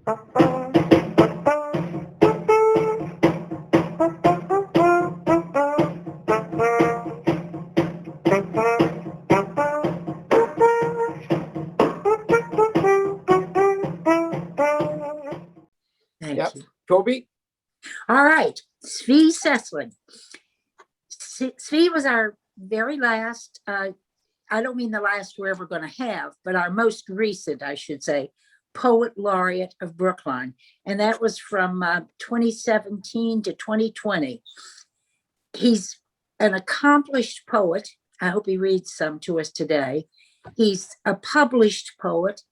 Thank you. Toby? All right, Zvi Sesling. Zvi was our very last, I don't mean the last we're ever going to have, but our most recent, I should say, Poet Laureate of Brookline. And that was from 2017 to 2020. He's an accomplished poet. I hope he reads some to us today. He's a published poet.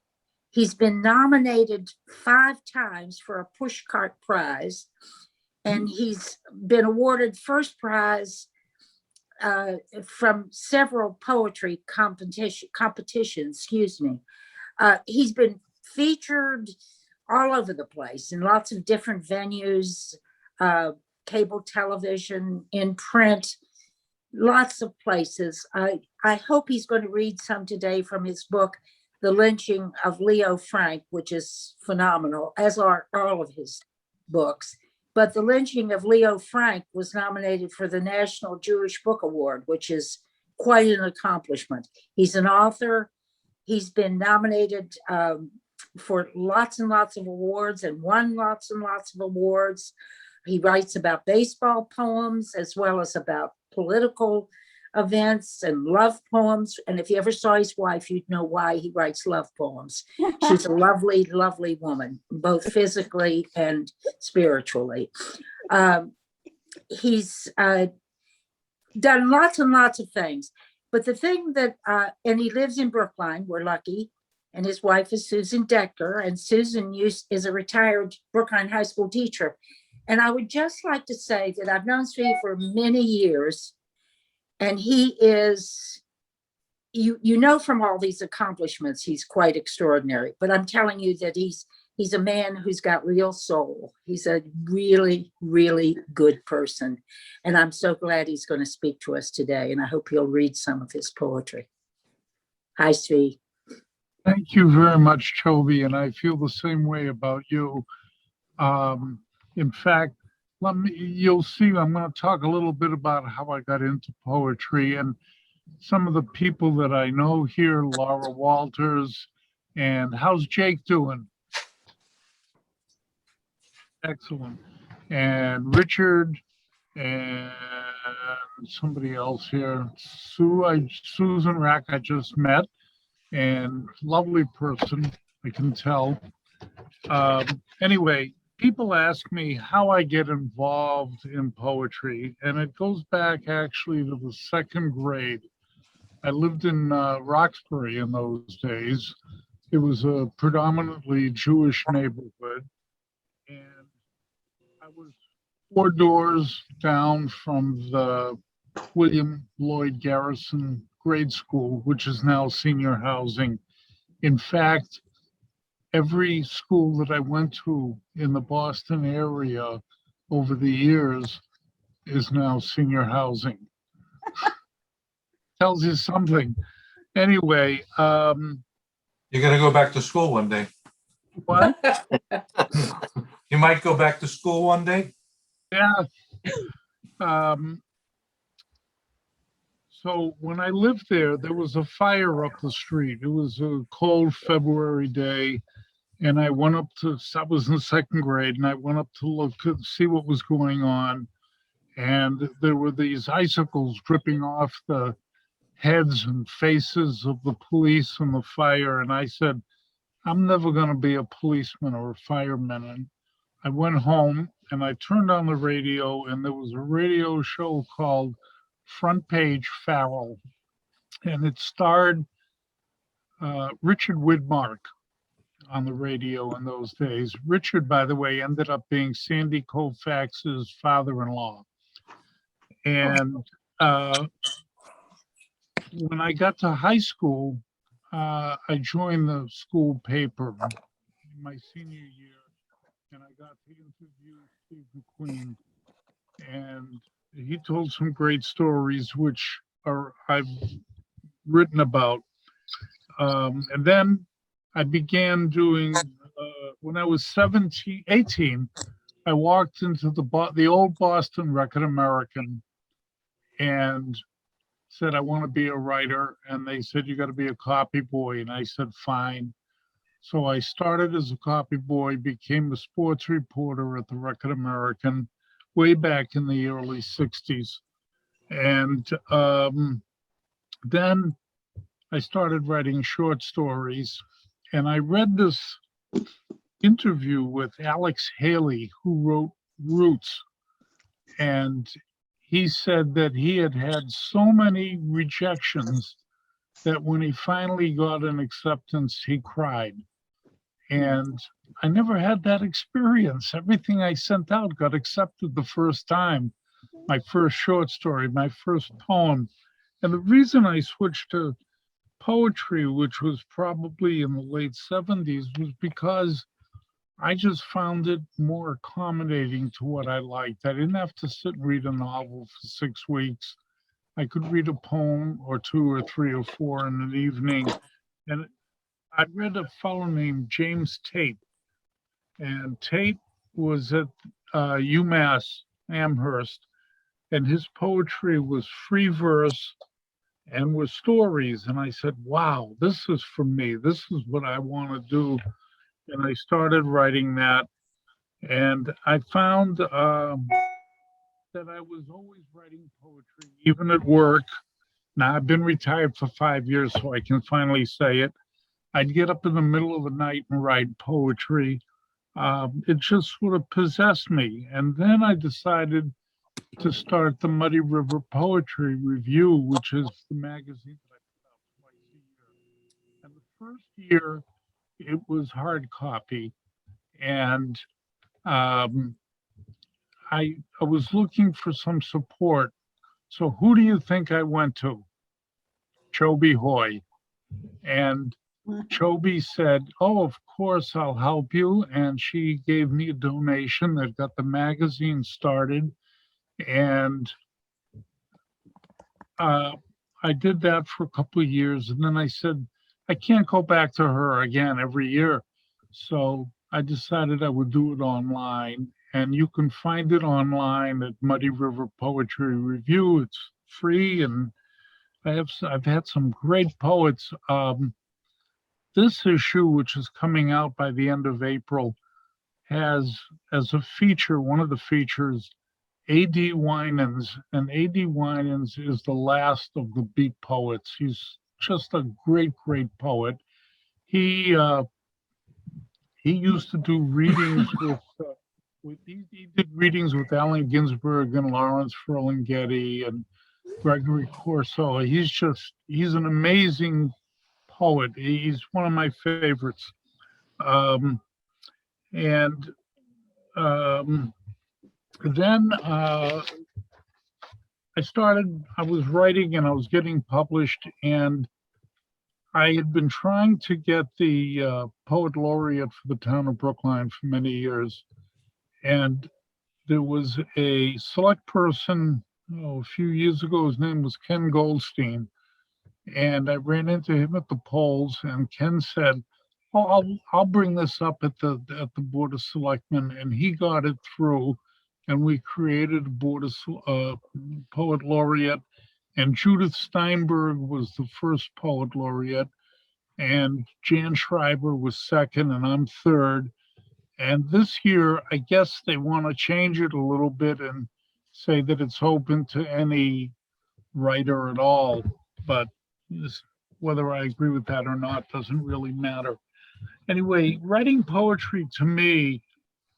He's been nominated 5 times for a Pushcart Prize, and he's been awarded first prize from several poetry competitions. He's been featured all over the place in lots of different venues, cable television, in print, lots of places. I hope he's going to read some today from his book, The Lynching of Leo Frank, which is phenomenal, as are all of his books. But The Lynching of Leo Frank was nominated for the National Jewish Book Award, which is quite an accomplishment. He's an author. He's been nominated for lots and lots of awards and won lots and lots of awards. He writes about baseball poems as well as about political events and love poems. And if you ever saw his wife, you'd know why he writes love poems. She's a lovely, lovely woman, both physically and spiritually. He's done lots and lots of things. But the thing that, and he lives in Brookline, we're lucky, and his wife is Susan Decker, and Susan is a retired Brookline High School teacher. And I would just like to say that I've known Zvi for many years, and he is, you know, from all these accomplishments, he's quite extraordinary. But I'm telling you that he's a man who's got real soul. He's a really, really good person. And I'm so glad he's going to speak to us today. And I hope he'll read some of his poetry. Hi, Zvi. Thank you very much, Toby. And I feel the same way about you. In fact, you'll see, I'm going to talk a little bit about how I got into poetry and some of the people that I know here, Laura Walters, and how's Jake doing? Excellent. And Richard and somebody else here, Susan Rack, I just met, and lovely person, I can tell. Anyway, people ask me how I get involved in poetry, and it goes back actually to the 2nd grade. I lived in Roxbury in those days. It was a predominantly Jewish neighborhood, and I was 4 doors down from the William Lloyd Garrison grade school, which is now senior housing. In fact, every school that I went to in the Boston area over the years is now senior housing. Tells you something. Anyway. You're going to go back to school one day. What? You might go back to school one day. Yeah. So when I lived there was a fire up the street. It was a cold February day. And I went up to, I was in 2nd grade, and I went up to look to see what was going on. And there were these icicles dripping off the heads and faces of the police and the fire. And I said, I'm never going to be a policeman or a fireman. And I went home and I turned on the radio, and there was a radio show called Front Page Farrell. And it starred Richard Widmark on the radio in those days. Richard, by the way, ended up being Sandy Koufax's father-in-law. And when I got to high school, I joined the school paper in my senior year, and I got to interview Steve McQueen. And he told some great stories, which I've written about. And then I began doing when I was 17, 18, I walked into the old Boston Record American and said, I want to be a writer. And they said, you got to be a copy boy. And I said, fine. So I started as a copy boy, became a sports reporter at the Record American way back in the early 60s. And then I started writing short stories. And I read this interview with Alex Haley, who wrote Roots. And he said that he had had so many rejections that when he finally got an acceptance, he cried. And I never had that experience. Everything I sent out got accepted the first time. My first short story, my first poem. And the reason I switched to poetry, which was probably in the late 70s, was because I just found it more accommodating to what I liked. I didn't have to sit and read a novel for 6 weeks. I could read a poem or 2 or 3 or 4 in an evening. And I read a fellow named James Tate. And Tate was at UMass Amherst. And his poetry was free verse and was stories. And I said, wow, this is for me. This is what I want to do. And I started writing that. And I found that I was always writing poetry, even at work. Now, I've been retired for 5 years, so I can finally say it. I'd get up in the middle of the night and write poetry. It just sort of possessed me. And then I decided to start the Muddy River Poetry Review, which is the magazine that I put out twice a year. And the first year, it was hard copy. And I was looking for some support. So who do you think I went to? Chobe Hoy. And Chobe said, oh, of course, I'll help you. And she gave me a donation that got the magazine started. And I did that for a couple of years. And then I said, I can't go back to her again every year. So I decided I would do it online. And you can find it online at Muddy River Poetry Review. It's free. And I've had some great poets. This issue, which is coming out by the end of April, has as a feature, one of the features, A.D. Winans. And A.D. Winans is the last of the beat poets. He's just a great, great poet. He used to do readings he did readings with Allen Ginsberg and Lawrence Ferlinghetti and Gregory Corso. He's an amazing poet. He's one of my favorites. Then I was writing and I was getting published, and I had been trying to get the Poet Laureate for the town of Brookline for many years. And there was a select person a few years ago. His name was Ken Goldstein. And I ran into him at the polls, and Ken said, oh, I'll bring this up at the Board of Selectmen. And he got it through, and we created a Board of Poet Laureate. And Judith Steinberg was the first Poet Laureate, and Jan Schreiber was second, and I'm third. And this year, I guess they want to change it a little bit and say that it's open to any writer at all. But whether I agree with that or not doesn't really matter. Anyway, writing poetry, to me,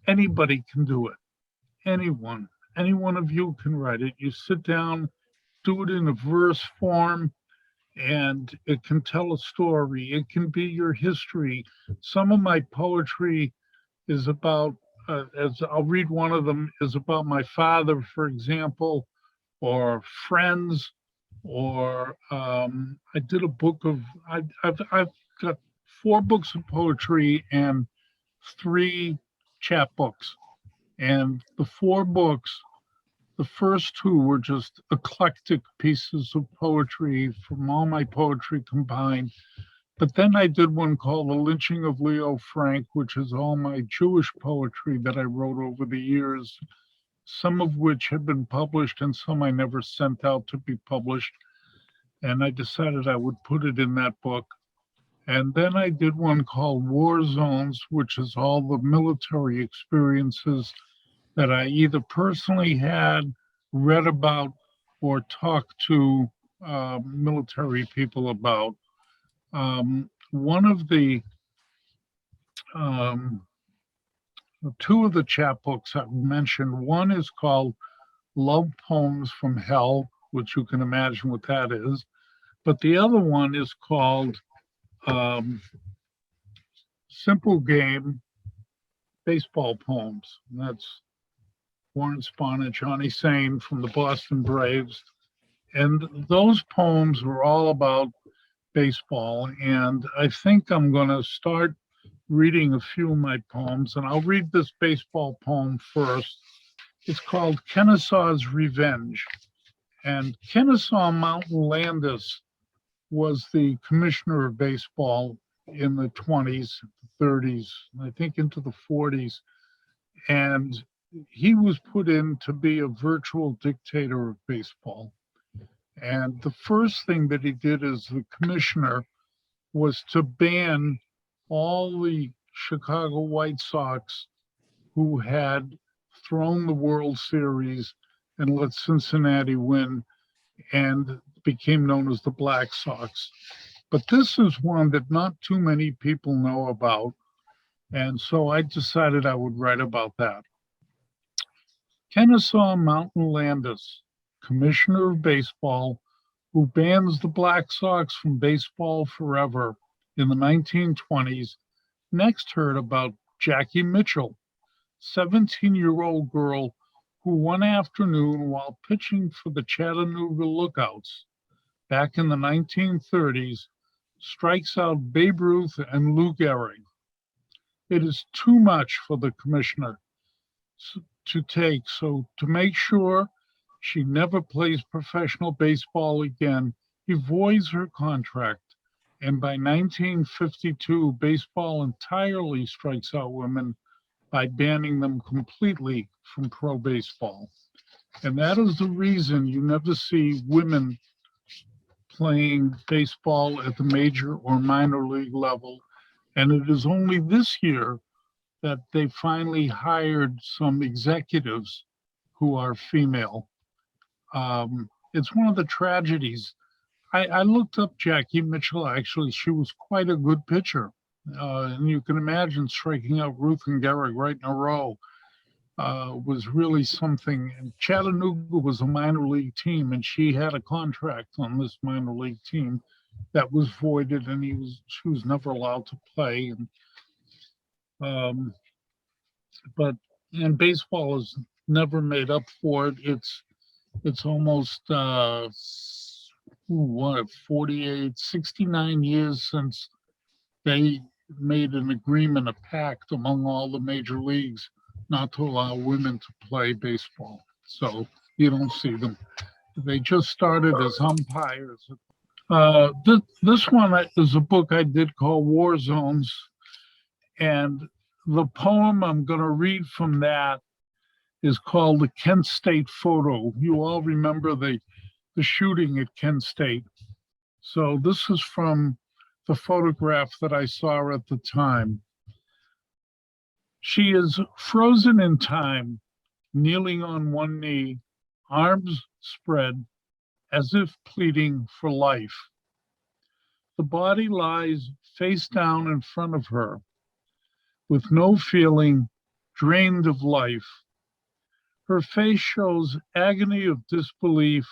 anybody can do it. Anyone. Any one of you can write it. You sit down, do it in a verse form, and it can tell a story. It can be your history. Some of my poetry is about, as I'll read one of them, is about my father, for example, or friends, or I did a book of, I've got 4 books of poetry and 3 chapbooks. And the 4 books, the first 2 were just eclectic pieces of poetry from all my poetry combined. But then I did one called The Lynching of Leo Frank, which is all my Jewish poetry that I wrote over the years, some of which had been published and some I never sent out to be published. And I decided I would put it in that book. And then I did one called War Zones, which is all the military experiences that I either personally had, read about, or talked to military people about. One of the two of the chapbooks I've mentioned, one is called Love Poems from Hell, which you can imagine what that is. But the other one is called Simple Game Baseball Poems. And that's Warren Spahn and Johnny Sain from the Boston Braves. And those poems were all about baseball. And I think I'm going to start reading a few of my poems. And I'll read this baseball poem first. It's called Kennesaw's Revenge. And Kennesaw Mountain Landis was the commissioner of baseball in the 20s, 30s, I think into the 40s. And he was put in to be a virtual dictator of baseball. And the first thing that he did as the commissioner was to ban all the Chicago White Sox who had thrown the World Series and let Cincinnati win and became known as the Black Sox. But this is one that not too many people know about. And so I decided I would write about that. Kennesaw Mountain Landis, commissioner of baseball, who bans the Black Sox from baseball forever in the 1920s, next heard about Jackie Mitchell, 17-year-old girl who one afternoon while pitching for the Chattanooga Lookouts back in the 1930s strikes out Babe Ruth and Lou Gehrig. It is too much for the commissioner to take, so to make sure she never plays professional baseball again, he voids her contract. And by 1952, baseball entirely strikes out women by banning them completely from pro baseball. And that is the reason you never see women playing baseball at the major or minor league level. And it is only this year that they finally hired some executives who are female. It's one of the tragedies. I looked up Jackie Mitchell, actually. She was quite a good pitcher. And you can imagine striking out Ruth and Gehrig right in a row was really something. And Chattanooga was a minor league team, and she had a contract on this minor league team that was voided, and she was never allowed to play. And baseball has never made up for it. It's almost 69 years since they made an agreement, a pact among all the major leagues not to allow women to play baseball. So you don't see them. They just started as umpires. This one is a book I did called War Zones. And the poem I'm going to read from that is called The Kent State Photo. You all remember the shooting at Kent State. So this is from the photograph that I saw at the time. She is frozen in time, kneeling on one knee, arms spread, as if pleading for life. The body lies face down in front of her, with no feeling, drained of life. Her face shows agony of disbelief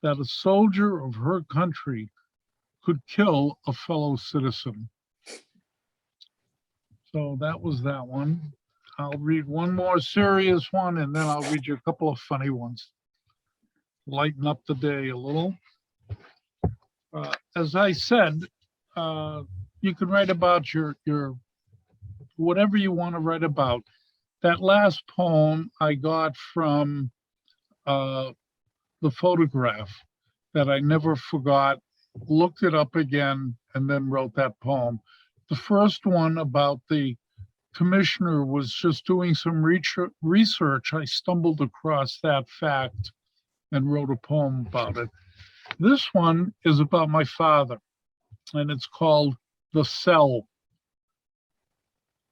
that a soldier of her country could kill a fellow citizen. So that was that one. I'll read one more serious one, and then I'll read you a couple of funny ones. Lighten up the day a little. As I said, you can write about your whatever you want to write about. That last poem I got from the photograph that I never forgot, looked it up again, and then wrote that poem. The first one about the commissioner was just doing some research. I stumbled across that fact and wrote a poem about it. This one is about my father, and it's called The Cell.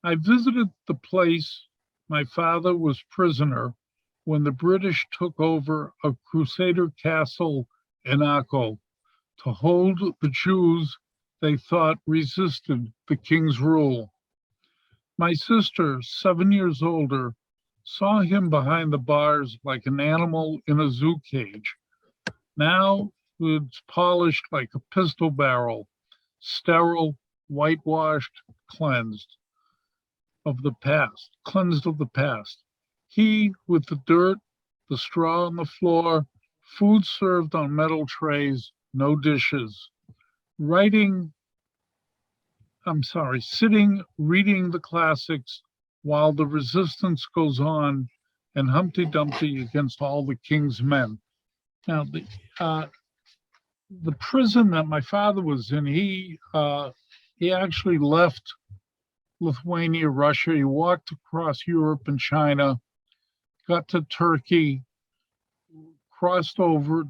I visited the place my father was prisoner when the British took over a Crusader castle in Akko to hold the Jews they thought resisted the king's rule. My sister, 7 years older, saw him behind the bars like an animal in a zoo cage. Now it's polished like a pistol barrel, sterile, whitewashed, cleansed of the past. He with the dirt, the straw on the floor, food served on metal trays, no dishes. Sitting, reading the classics while the resistance goes on and Humpty Dumpty against all the king's men. Now, the prison that my father was in, he actually left Lithuania, Russia. He walked across Europe and China, got to Turkey, crossed over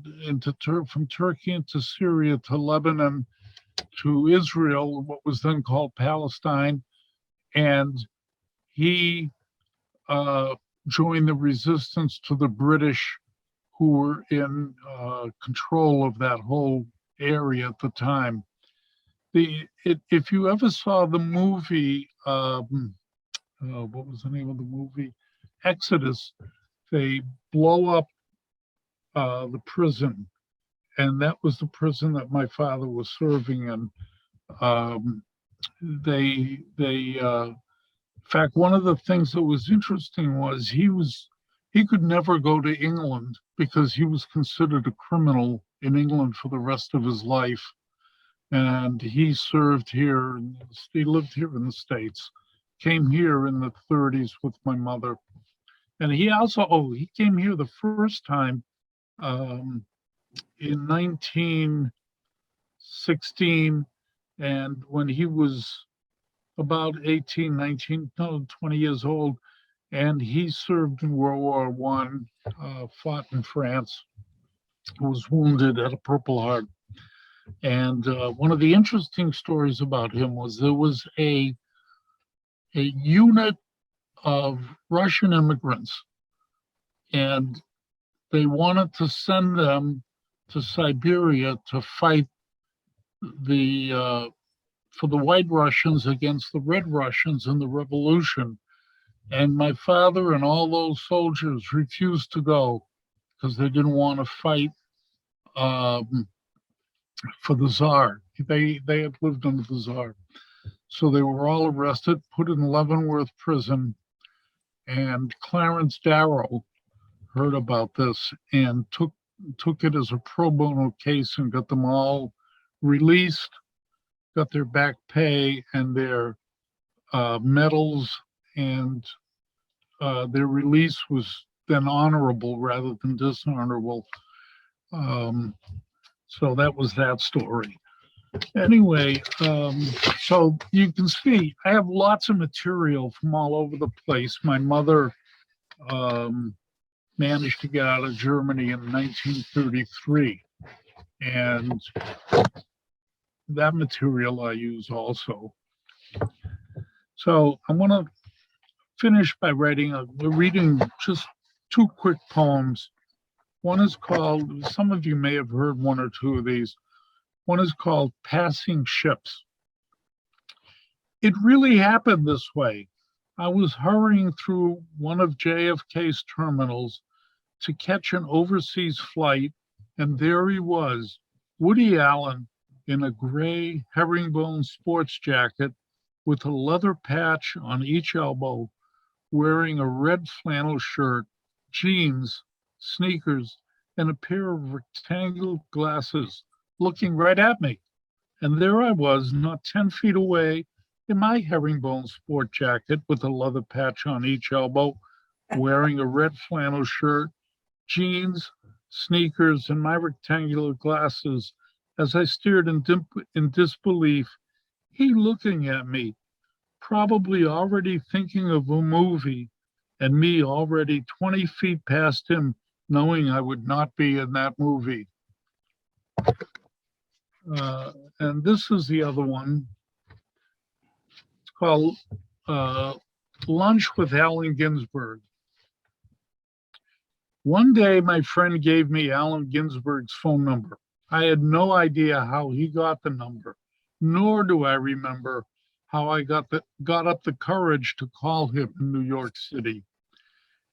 from Turkey into Syria to Lebanon to Israel, what was then called Palestine, and he joined the resistance to the British, who were in control of that whole area at the time. If you ever saw the movie, what was the name of the movie? Exodus, they blow up the prison, and that was the prison that my father was serving in. In fact, one of the things that was interesting was he could never go to England because he was considered a criminal in England for the rest of his life. And he served here, he lived here in the States, came here in the 30s with my mother. And he came here the first time in 1916, and when he was about 18, 19, no, 20 years old, and he served in World War I, fought in France, was wounded at a Purple Heart. And one of the interesting stories about him was there was a unit of Russian immigrants, and they wanted to send them to Siberia to fight for the White Russians against the Red Russians in the revolution. And my father and all those soldiers refused to go because they didn't want to fight for the Tsar. They had lived under the Tsar. So they were all arrested, put in Leavenworth prison, and Clarence Darrow heard about this and took it as a pro bono case and got them all released, got their back pay and their medals, and their release was then honorable rather than dishonorable. So that was that story. Anyway, so you can see I have lots of material from all over the place. My mother managed to get out of Germany in 1933, and that material I use also. So I want to finish by reading just two quick poems. One is called, some of you may have heard one or two of these. One is called Passing Ships. It really happened this way. I was hurrying through one of JFK's terminals to catch an overseas flight, and there he was, Woody Allen, in a gray herringbone sports jacket with a leather patch on each elbow, wearing a red flannel shirt, jeans, sneakers, and a pair of rectangular glasses, looking right at me. And there I was, not 10 feet away, in my herringbone sport jacket with a leather patch on each elbow, wearing a red flannel shirt, jeans, sneakers, and my rectangular glasses. As I stared in disbelief, he looking at me, probably already thinking of a movie, and me already 20 feet past him, knowing I would not be in that movie. And this is the other one. It's called Lunch with Allen Ginsberg. One day, my friend gave me Allen Ginsberg's phone number. I had no idea how he got the number, nor do I remember how I got up the courage to call him in New York City.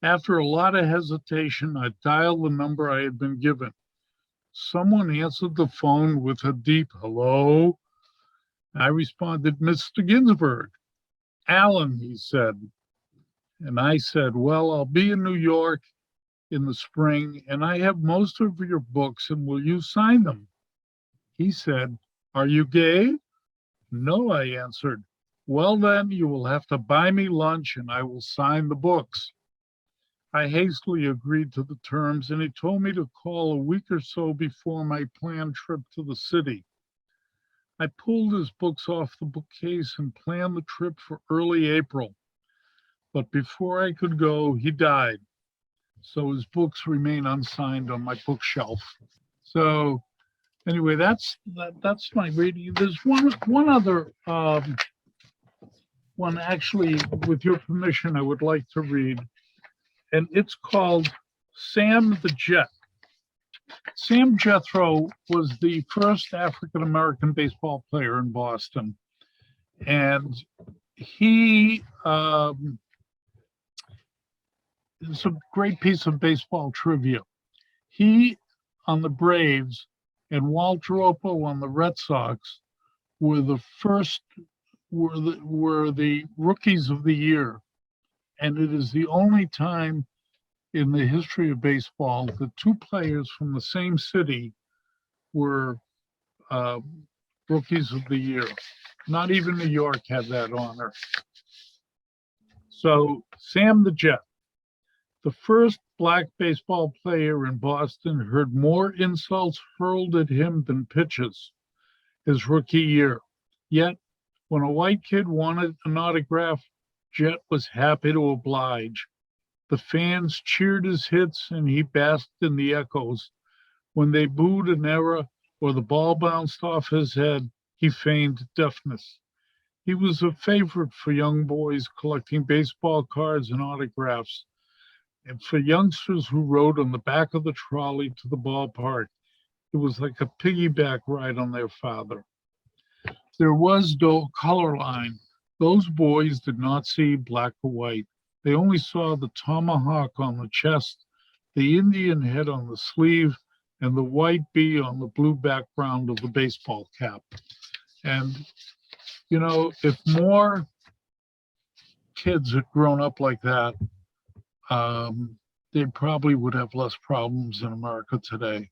After a lot of hesitation, I dialed the number I had been given. Someone answered the phone with a deep hello. I responded, Mr. Ginsberg. Allen, he said. And I said, well, I'll be in New York in the spring, and I have most of your books, and will you sign them? He said, are you gay? No, I answered. Well, then you will have to buy me lunch, and I will sign the books. I hastily agreed to the terms, and he told me to call a week or so before my planned trip to the city. I pulled his books off the bookcase and planned the trip for early April. But before I could go, he died. So his books remain unsigned on my bookshelf. So anyway, that's my reading. There's one other one, actually, with your permission, I would like to read, and it's called Sam the Jet. Sam Jethro was the first African-American baseball player in Boston, and he it's a great piece of baseball trivia. He on the Braves and Walter Oppo on the Red Sox were the rookies of the year, and it is the only time in the history of baseball that two players from the same city were rookies of the year. Not even New York had that honor. So Sam the Jet. The first black baseball player in Boston heard more insults hurled at him than pitches his rookie year. Yet, when a white kid wanted an autograph, Jet was happy to oblige. The fans cheered his hits, and he basked in the echoes. When they booed an error or the ball bounced off his head, he feigned deafness. He was a favorite for young boys collecting baseball cards and autographs, and for youngsters who rode on the back of the trolley to the ballpark. It was like a piggyback ride on their father. There was no color line. Those boys did not see black or white. They only saw the tomahawk on the chest, the Indian head on the sleeve, and the white bee on the blue background of the baseball cap. And, you know, if more kids had grown up like that, they probably would have less problems in America today.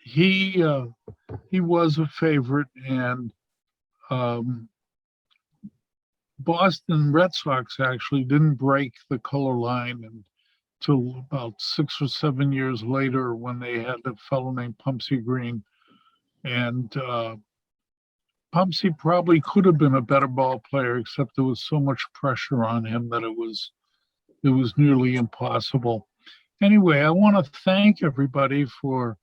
He was a favorite, and Boston Red Sox actually didn't break the color line until about 6 or 7 years later, when they had a fellow named Pumpsie Green. And Pumpsie probably could have been a better ball player, except there was so much pressure on him that it was nearly impossible. Anyway, I want to thank everybody for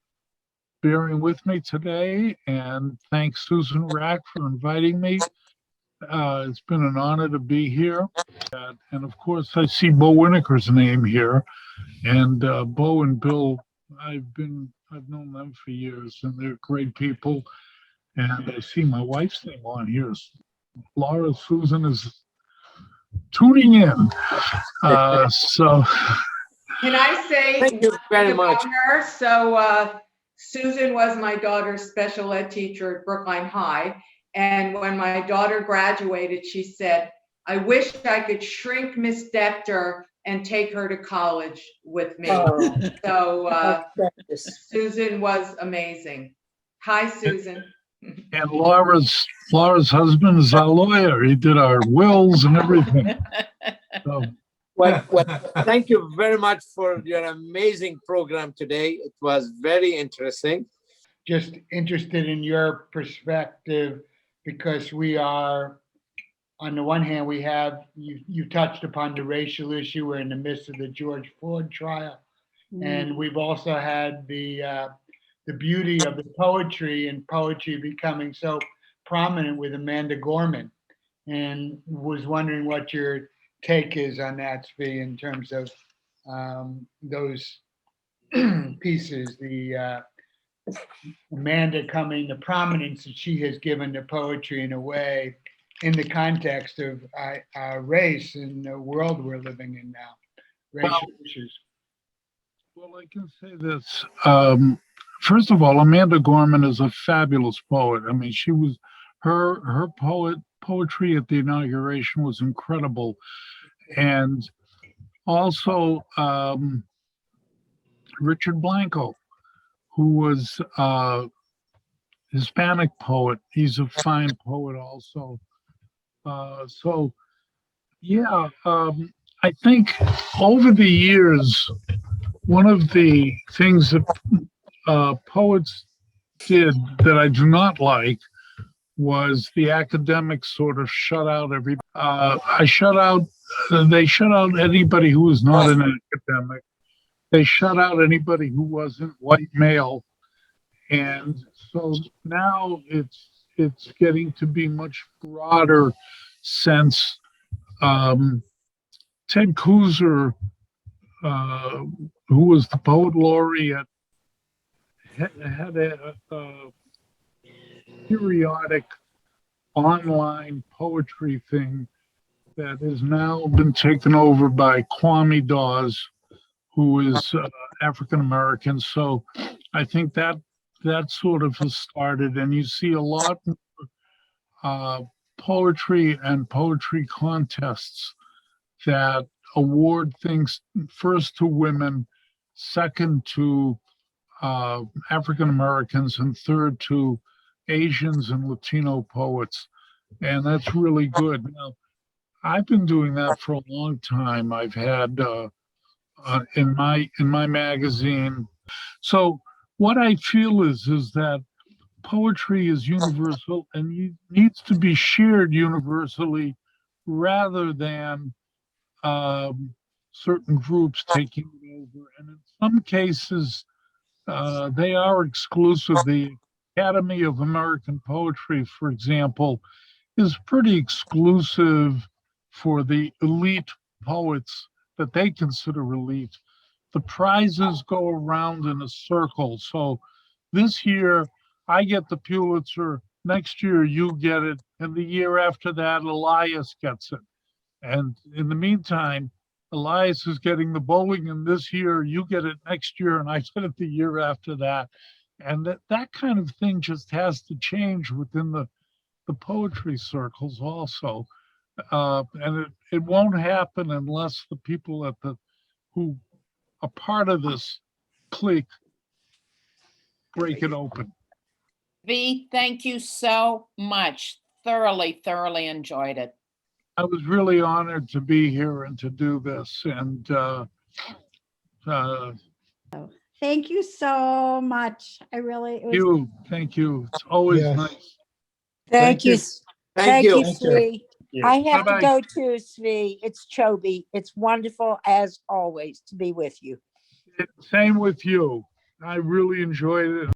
bearing with me today, and thank Susan Rack for inviting me. It's been an honor to be here. And of course, I see Bo Winokur's name here. And Bo and Bill, I've known them for years, and they're great people. And I see my wife's name on here. Laura Susan is tuning in. So can I say thank you very much. Her? So Susan was my daughter's special ed teacher at Brookline High. And when my daughter graduated, she said, I wish I could shrink Miss Depter and take her to college with me. Oh. So Susan was amazing. Hi, Susan. And Laura's husband is our lawyer. He did our wills and everything. So. Well, thank you very much for your amazing program today. It was very interesting. just interested in your perspective because we are, on the one hand, we have, you touched upon the racial issue. We're in the midst of the George Floyd trial. And we've also had the beauty of the poetry and poetry becoming so prominent with Amanda Gorman. And was wondering what your take is on that, Zvi, in terms of those pieces, the Amanda coming, the prominence that she has given to poetry in a way in the context of race in the world we're living in now, racial issues. Well, I can say this. First of all, Amanda Gorman is a fabulous poet. I mean, she was her poetry at the inauguration was incredible, and also Richard Blanco, who was Hispanic poet. He's a fine poet also. So yeah, I think over the years, one of the things that poets did that I do not like was the academics sort of shut out every. They shut out anybody who was not an academic. They shut out anybody who wasn't white male, and so now it's getting to be much broader sense. Ted Kooser, who was the Poet Laureate, had a periodic online poetry thing that has now been taken over by Kwame Dawes, who is African American. So I think that sort of has started, and you see a lot more poetry and poetry contests that award things first to women, second to African Americans, and third to Asians and Latino poets. And that's really good. Now, I've been doing that for a long time. I've had in my magazine. So what I feel is that poetry is universal and needs to be shared universally rather than certain groups taking it over. And in some cases, they are exclusive. The Academy of American Poetry, for example, is pretty exclusive for the elite poets that they consider elite. The prizes go around in a circle. So this year, I get the Pulitzer. Next year, you get it. And the year after that, Elias gets it. And in the meantime, Elias is getting the bowling, and this year you get it next year, and I get it the year after that. And that kind of thing just has to change within the poetry circles also. And it won't happen unless the people who are part of this clique break it open. V, thank you so much. Thoroughly enjoyed it. I was really honored to be here and to do this. And Thank you so much. thank you. It's always Yes. nice. Thank you. Thank you. Svi. I have to Bye-bye. go too, Svi. It's Chobi. It's wonderful as always to be with you. Same with you. I really enjoyed it.